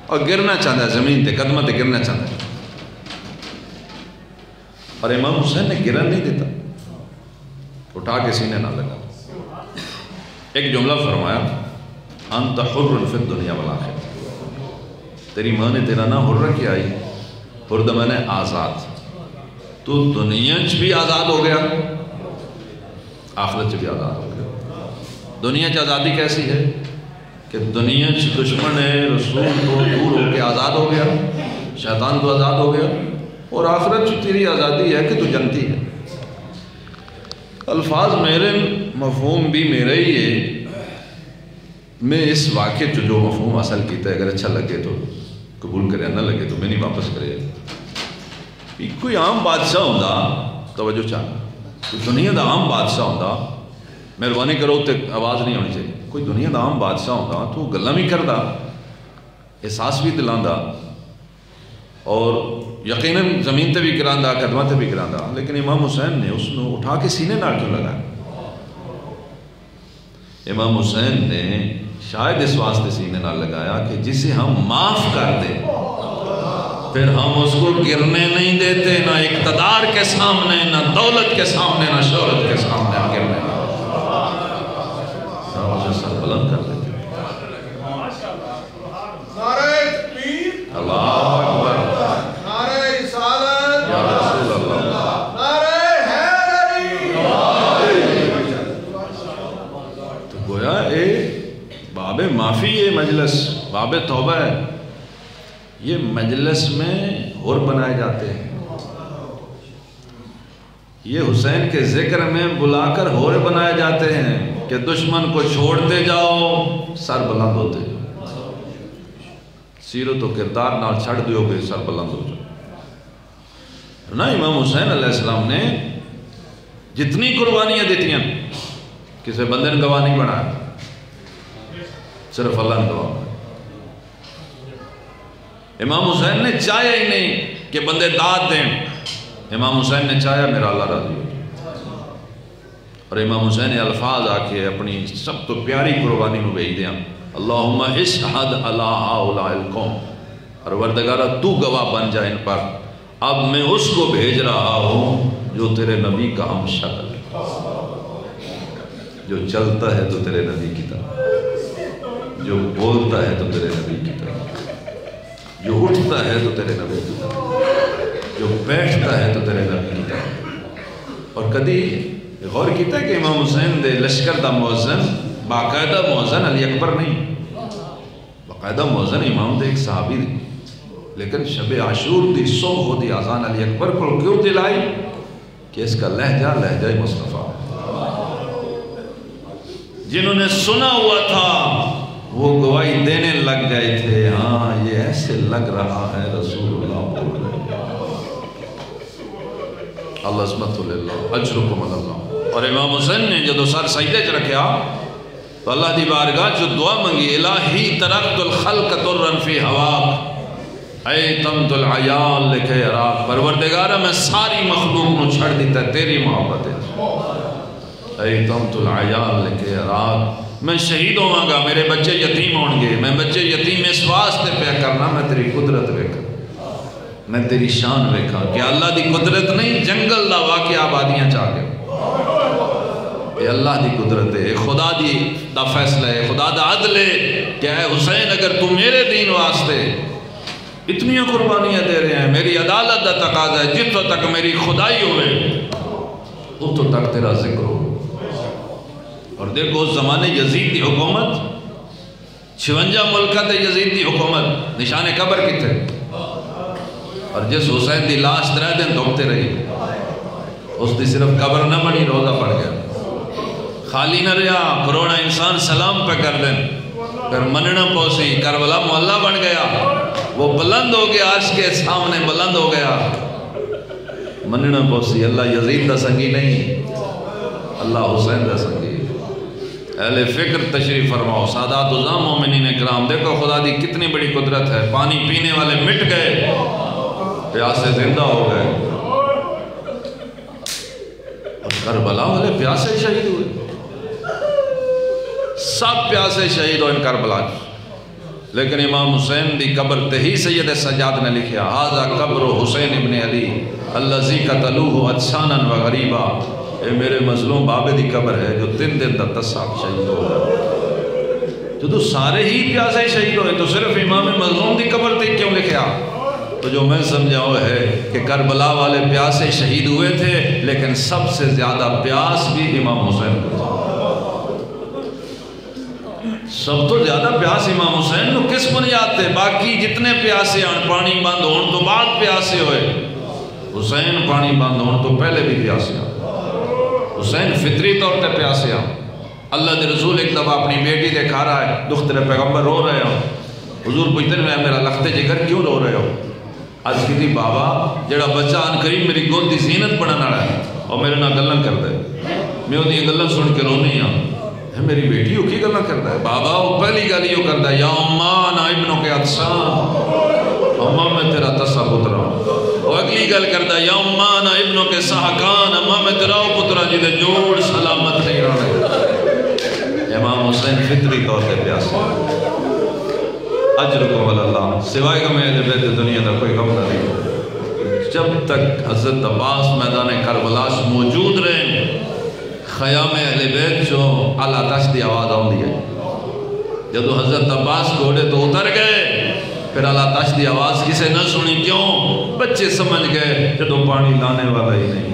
اور گرنا چاہتا ہے زمین تے، قدمہ تے گرنا چاہتا ہے، اور امام حسین نے گرن نہیں دیتا، اٹھا کے سینے نہ لگا، ایک جملہ فرمایا انت حر فی الدنیا والآخرہ، تیری ماں نے تیرا نہ حر کیا آئی، حر دا میں نے آزاد، تو دنیا چ بھی آزاد ہو گیا، آخرت چ بھی آزاد ہو گیا۔ دنیا چ آزادی کیسی ہے؟ کہ دنیا دشمن ہے رسول تو دور ہو کے آزاد ہو گیا، شیطان تو آزاد ہو گیا، اور آخرت تیری آزادی ہے کہ تو جنتی ہے۔ الفاظ میرے، مفہوم بھی میرا ہی ہے۔ میں اس واقعے جو مفہوم حاصل کیتا ہے، اگر اچھا لگے تو قبول کرے، نہ لگے تو میں نہیں واپس کرے۔ کوئی عام بادشاہ ہوندہ، توجہ چاہتا، کوئی دنیا دا عام بادشاہ ہوندہ، مہربانی کرو تے آواز نہیں ہونی چاہیے، کوئی دنیا دا عام بادشاہ ہوندہ تو گلہ بھی کردہ، احساس بھی دلاندہ، اور یقیناً زمین تے بھی کراندہ، قدمہ تے بھی کراندہ، لیکن امام حسین نے اس نے اٹھا کے سینے نال کیوں لگا؟ امام حسین نے شاید اس واسطے سینے نال لگایا کہ جسے ہم معاف کر دیں پھر ہم اس کو گرنے نہیں دیتے، نہ اقتدار کے سامنے، نہ دولت کے سامنے، نہ شہرت کے سامنے ہم گرنے نہیں دیتے، ہم اسے سر بلند کر دیتے۔ اللہ اکبر، یا رسول اللہ، تو گویا اے باب معافی، یہ مجلس باب توبہ ہے، یہ مجلس میں ہور بنائے جاتے ہیں، یہ حسین کے ذکر میں بلا کر ہور بنائے جاتے ہیں کہ دشمن کو چھوڑتے جاؤ سر بلند ہوتے جاؤ، سیرت و کردار نہ چھڑ دیو گے سر بلند ہو جاؤ۔ نا امام حسین علیہ السلام نے جتنی قربانیاں دیتی ہیں، کسی بندے نے گواہ نہیں بنایا، صرف اللہ نے گواہ بنایا۔ امام حسین نے چاہیا ہی نہیں کہ بندے داد دیں، امام حسین نے چاہیا میرا اللہ راضی ہو، اور امام حسین نے الفاظ آکے اپنی سب تو پیاری قربانی میں بھیج دیا، اللہم اشہد علی ہؤلاء القوم، پروردگارہ تو گواہ بن جائے ان پر، اب میں اس کو بھیج رہا ہوں جو تیرے نبی کا ہم شکل ہے، جو چلتا ہے تو تیرے نبی کی طرح، جو بولتا ہے تو تیرے نبی کی طرح، جو اٹھتا ہے تو تیرے نبی کی طرح، جو بیٹھتا ہے تو تیرے نبی کی طرح۔ اور کدی غور کیتا ہے کہ امام حسین دے لشکر دا موزن باقاعدہ موزن علی اکبر نہیں، باقاعدہ موزن امام دے ایک صحابی دی، لیکن شب عاشور دی صبح ہو دی آزان علی اکبر کو کیوں دلائی کہ اس کا لہجہ لہجہ مصطفیٰ، جنہوں نے سنا ہوا تھا وہ گواہی دینے لگ گئے تھے، ہاں یہ ایسے لگ رہا ہے رسول اللہ بول رہے ہیں، اللہ عظمت اللہ اجرکم اللہ۔ اور امام حسین نے جدو سر سجدے چ رکھیا تو اللہ دی بارگاہ جو دعا منگی، الہی ترکت الخلق ترن فی ہواک، اے تمت العیال لکھے عراق، پروردگارہ میں ساری مخلوق نو چھڑ دیتا ہے تیری محبت ہے، اے تمت العیال لکھے عراق، میں شہید ہوں گا، میرے بچے یتیم ہوں گے، میں بچے یتیم اس واسطے پہ کرنا میں تیری قدرت ویکھا، میں تیری شان ویکھا کہ اللہ دی قدرت نہیں جنگل دا واقعہ آبادیاں چاہ گئے، یہ اللہ دی قدرت ہے، خدا دی دا فیصلہ ہے، خدا دا عدل ہے کہ اے حسین اگر تم میرے دین واسطے اتنی قربانیاں دے رہے ہیں، میری عدالت دا تقاضا ہے جتوں تک میری خدائی ہوئے اتوں تک تیرا ذکر ہو۔ اور دیکھو اس زمانے یزید دی حکومت 56 ملکہ تے یزید دی حکومت، نشان قبر کی تھے، اور جس حسین دی لاش 3 دن دھوکتے رہی، اس دی صرف قبر نہ بنی روزہ پڑ گیا، خالی نہ رہا، کروڑا انسان سلام پہ کر دیں، پھر مننا پوسی، کربلا محلہ بن گیا، وہ بلند ہو گیا، عرش کے سامنے بلند ہو گیا، مننا پوسی، اللہ یزید دا سنگی نہیں، اللہ حسین دا سنگی۔ اہل فکر تشریف فرماؤ، سادات عظام مومنین اکرام، دیکھو خدا دی کتنی بڑی قدرت ہے، پانی پینے والے مٹ گئے، پیاسے زندہ ہو گئے، اور کربلا والے پیاسے شہید ہوئے، سب پیاسے شہید ہوئے کربلا، لیکن امام حسین دی قبر تہی سید سجاد نے لکھیا، ھذا قبر حسین ابن علی الذی قتلوہ عطشانا و غریبا، اے میرے مظلوم بابے دی قبر ہے جو 3 دن تک تصاب شہید ہو گئے۔ تو سارے ہی پیاسے شہید ہوئے تو صرف امام مظلوم دی قبر تک کیوں لکھیا؟ تو جو میں سمجھا وہ ہے کہ کربلا والے پیاسے شہید ہوئے تھے، لیکن سب سے زیادہ پیاس بھی امام حسین کو تھا۔ سب تو زیادہ پیاس امام حسین نو کس بنیاد تے؟ باقی جتنے پیاسے ہیں پانی بند ہون تو بعد پیاسے ہوئے، حسین پانی بند ہون تو پہلے بھی پیاسے ہیں۔ حسین فطری طور تے پیاسے ہیں۔ اللہ دے رسول ایک دفعہ اپنی بیٹی دے کھا رہا ہے، دختر پیغمبر رو رہے ہو، حضور پوچھتے ہیں میرا لخت جگر کیوں رو رہے ہو؟ آج کی تھی بابا جڑا بچہ ان قریب میری گود دی زینت بڑھنا رہا ہے اور میرے نہ گلن کر دے، میں وہ دی گلن سن کے رونی ہوں، میری بیٹی ہو کی گلن کرتا ہے؟ بابا وہ پہلی گلی ہو کرتا ہے، یا اماں نا ابنوں کے عدسان، اماں میں تیرا تسا پترا ہوں۔ وہ اگلی گل کرتا ہے، یا اماں نا ابنوں کے سحکان، اماں میں تیرا پترا جدے جوڑ سلامت نہیں رہے۔ امام حسین فطری طور سے پیاسے، اجرکم اللہ، سوائے کہ میں اہل بیت دنیا دا کوئی غم نہیں۔ جب تک حضرت عباس میدان کربلا موجود رہے، خیام اہل بیت جو اللہ تشت دی آواز آن دی ہے، جب حضرت عباس گھوڑے تو اتر گئے، پھر اللہ تشت دی آواز کسے نہ سنی، کیوں؟ بچے سمجھ گئے جدو پانی لانے والا ہی نہیں،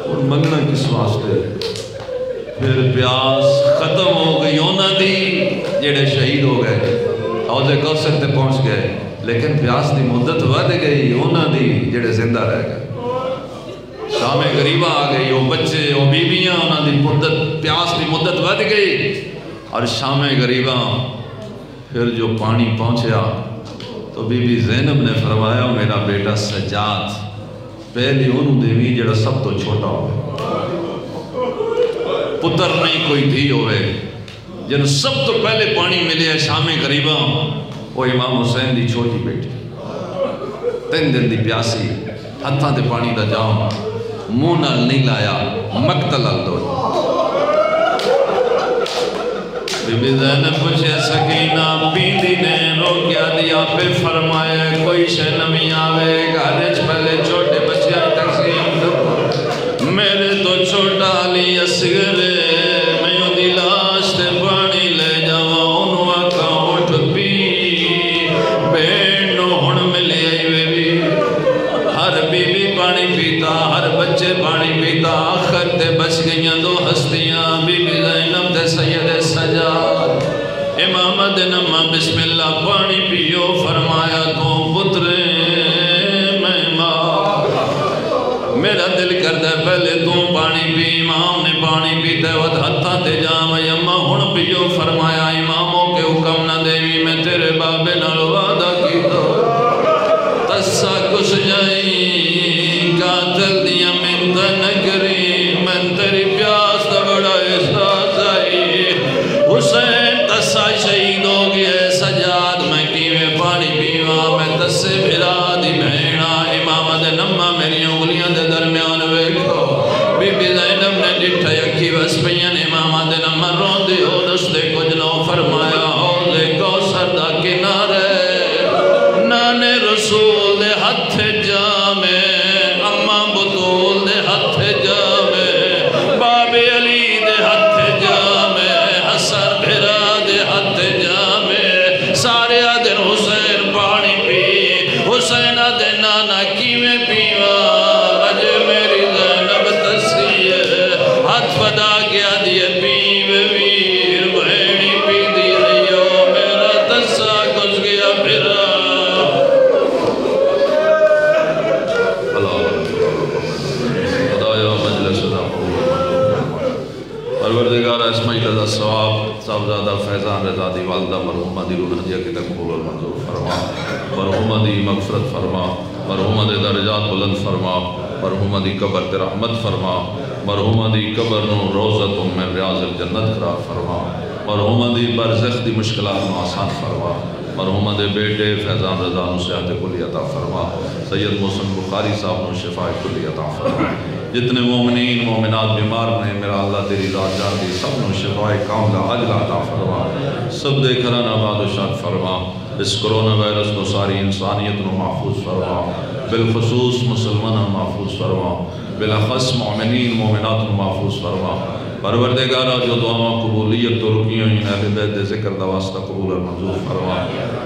اور منگنا کس واسطے؟ پھر پیاس ختم ہو گئی ہونا دی، جڑے شہید ہو گئے، حوض کوثر تے پہنچ گئے، لیکن پیاس دی مدت ود گئی ہونا دی، جڑے زندہ رہ گئے۔ شام غریبہ آ گئی، وہ بچے وہ بیویاں، انہوں دی مدت پیاس دی مدت ود گئی، اور شام غریبہ پھر جو پانی پہنچیا تو بی بی زینب نے فرمایا میرا بیٹا سجاد پہلی انہوں دیوی جڑا سب تو چھوٹا ہوئے، پتر نہیں کوئی دھی ہوئے، جن سب تو پہلے پانی ملے ہے شام غریبہ، وہ امام حسین دی چھوٹی بیٹی، 3 دن دی پیاسی، ہتھاں دے پانی دا جام منہ نال نہیں لایا، مقتل الدور۔ بی بی زینب پوچھے سکینہ بیندی نے روکیا دیا پہ فرمایا کوئی شے نمی آوے، گھرچ پہلے چھوٹے بچے تقسیم دو، میرے تو چھوٹا علی اصغر میں یوں دی لاش تے پانی لے جاوا، انہوں آکا اٹھ پی بین نو ہن ملے آئی بی، ہر بی بی پانی پیتا، ہر بچے پانی پیتا، آخر تے بچ گئیاں 2 ہستیاں، بی بی زینب تے سید سجاد، امام دنما بسم اللہ پانی پیو، فرمایا تو پترے میں ماں، میرا دل کردہ پہلے تو پانی پی، امام نے پانی پیتے وقت ہتھا تے جام اماں ہن پیو، فرمایا اماموں کے حکم نہ دیوی، میں تیرے بابے نال وعدہ کی تو تسا کس جائیں قاتل دیا منت نگری، من تیری پیاس دا بڑا احساس آئی، حسین تسا شہید ہو گئے، سجاد میں کیویں پانی پیوا، میں تسے بھرا دی بہنا، امام دے نمہ میری انگلیاں دے درمیان ویکھو، بی بی زینب نے ڈٹھا یکی بس پین، امام دے نمہ رون دی ہو دستے کچھ نو، فرمایا حوض کوثر دا کنارے، نانے رسول دے ہتھ جامے، اماں بطول دے ہتھ جامے، باب علی دے ہتھ جامے، حسن بھرا دے ہتھ جامے، سارے دن حسین پانی پی، حسین دے نانا کیویں پیوا، اج میری زینب تسی ہاتھ پدا گیا دیئے پیوے ویر بہنی پی دی رہیو، میرا تسا کس گیا پھرا۔ خدایا مجلس دا پروردگار اسمائی رضا ثواب صاحبزادہ فیضان رضا دی والدہ مرحومہ دی روح ہدیہ کی تقبول اور منظور فرما، مرحومہ دی مغفرت فرما، مرحومہ دی درجات بلند فرما، مرحومہ دی قبر تے رحمت فرما، مرحومہ دی قبر نو روزت من ریاض الجنت قرار فرما، مرحومہ دی برزخ دی مشکلات نو آسان فرما، مرحومہ دے بیٹے فیضان رضا نو صحت کلی عطا فرما، سید محسن بخاری صاحب نو شفاء کلی عطا فرما، جتنے مومنین مومنات بیمار نے میرا اللہ تیری ذات جان دی سب نو شفاء کاملہ عجلہ عطا فرما، سب دے کھران آباد و شاد فرما، اس کرونا وائرس کو ساری انسانیت نو محفوظ فرما، بالخصوص مسلمان محفوظ فرما، بالاخص مومنین مومنات نو محفوظ فرما، پروردگارہ جو دعا قبولیت تو رکیوں اہل بیت ذکر دا واسطہ قبول اور منظور فرما،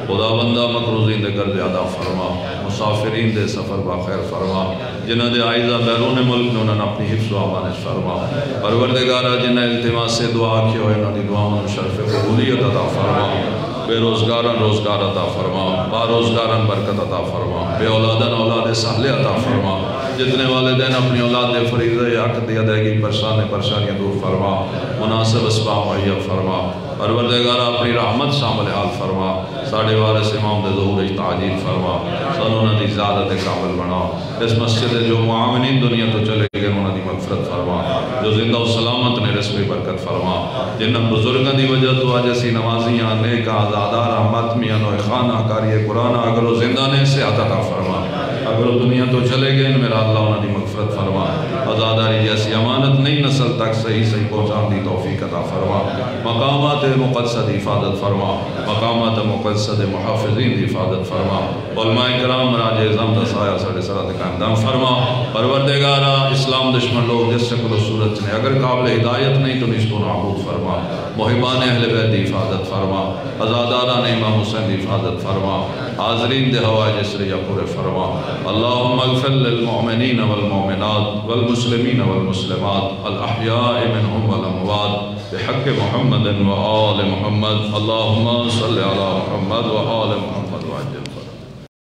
خدا بندہ مقروضین دے گھر زیادہ فرما، مسافرین دے سفر باخیر فرما، جنہ دے آئزہ بیرون ملک نے انہوں نے اپنی حفظ و امانت فرما، پروردگارہ جنہ التماس سے دعا کی ہوئے انہوں نے دعاؤں شرف قبولیت عطا فرما، بے روزگارن روزگار عطا فرما، با روزگارن برکت عطا فرما، بے اولادن اولاد صالح عطا فرما، جتنے والدین اپنی اولاد دے فریضہ حق دی ادائیگی پریشانیاں دور فرما، مناسب اسباب مہیا فرما، پروردگارہ اپنی رحمت شامل حال فرما، ساڑھے وارث امام دے ظہور تعجیل فرما، سنونہ دی زیادت کامل بنا، اس مسجد جو معاونین دنیا تو چلے گئے انہوں دی مغفرت فرما، جو زندہ و سلامت نے رسمی برکت فرما، جنہ بزرگاں دی وجہ تو آج اسی نمازیاں نیک آزادار ماتمیاں نوے خانہ کاری قرآن اگر وہ زندہ نے صحت عطا فرما، اگر وہ دنیا تو چلے گئے ان میرا اللہ انہوں دی مغفرت فرما، آزاداری جیسی امانت نئی نسل تک صحیح پہنچان دی توفیق عطا فرما، مقامات مقدسہ دی حفاظت فرما، مقامات مقدسہ دی محافظین دی حفاظت فرما، علماء کرام راج اعظم دا سایہ ساڑھے سرات قائم دام فرما، پروردگارہ اسلام دشمن لوگ جس سے کلو صورت نے اگر قابل ہدایت نہیں تو اس کو نابود فرما، محبان اہل بیت دی حفاظت فرما، ازاداران امام حسین دی حفاظت فرما، حاضرین دے ہوائے جسریہ پورے فرما، اللہم اغفر للمؤمنین والمؤمنات والمسلمین والمسلمات الاحیاء منہم والاموات بحق محمد وآل محمد، اللہم صلی علی محمد وآل محمد وعجل